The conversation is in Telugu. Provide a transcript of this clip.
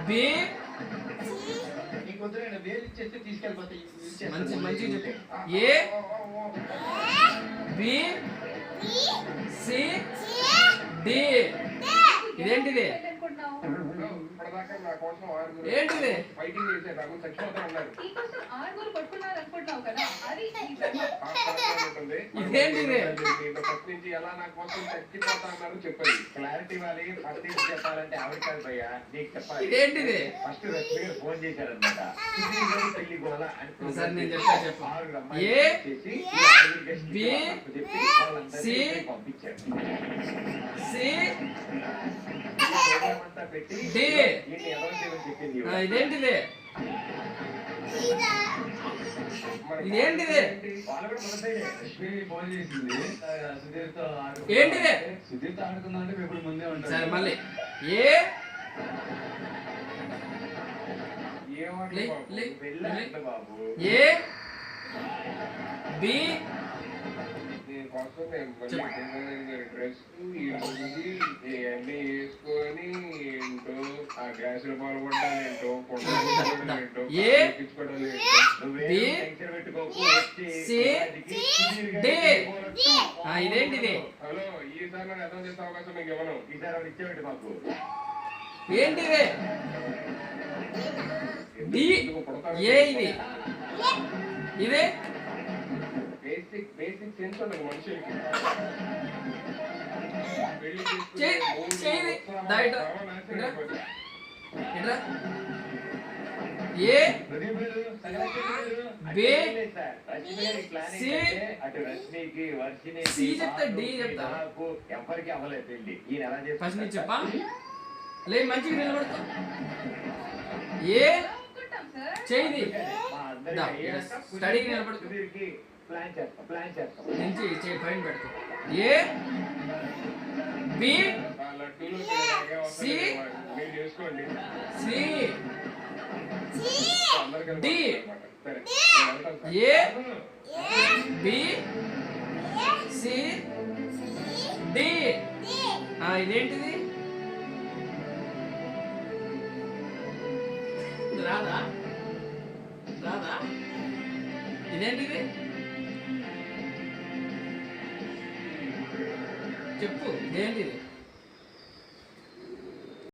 బి ఇంకొద్దు వేలు ఇచ్చేస్తే తీసుకెళ్ళిపోతాయి. మంచి మంచి చెప్పు. A B C D. ఇదేంటిది? ఏంటిది? ఫైటింగ్ చేసే నాకు చచ్చిపోతా ఉన్నారు. ఇదేంటిది? ఫస్ట్ నుంచి ఎలా నా కోసం చచ్చిపోతా ఉన్నారు చెప్పండి. క్లారిటీ ఇవ్వాలి. ఫస్ట్ నుంచి చెప్పాలంటే ఆవిడ కాదు భయ్యా, నీకు చెప్పాలి. ఇదేంటిది? ఫస్ట్ రష్మి గారు ఫోన్ చేశారనమాట. పెళ్లి గోల అని సార్ నేను చెప్తా చెప్పు. A B C C D. ఇదేంటిది? ఇదేంటిది? ఏంటిది? సుధీర్తో ఆడుకుందా అంటే ఇప్పుడు ముందే ఉంటారు. సరే మళ్ళీ ఏ ఏ బి ఇవన్నీ వేసుకొని ఏంటో ఆ గ్యాసులు పాల్గొంటాను ఏంటో ఇదేంటిది? హలో, ఈసారి నేను అర్థం చేసే అవకాశం మీకు ఇవ్వను. ఈసారి ఆవిడ ఇచ్చేవాడి మాకు. ఏంటిది? ఏ ఇది? ఇదే బేసిక్ సెన్స్ ఉండదు మనుషులకి. ఏ బి సి సి చెప్తా డి చెప్తా. ఎవరికి అవ్వలేదు పెళ్లి. ఈయన ఎలా చేస్తా ఫస్ట్ నుంచి చెప్పా. లే మంచిగా నిలబడతా. ఏ చేయి స్టడీకి నిలబడుతూ ప్లాన్ చేస్తాం నుంచి చేయి పైన పెడతా. A B C C D. A B C D. ఇదేంటిది? రాదా? రాదా? ఇదేంటిది? చెప్పు. ఇదేంటిది?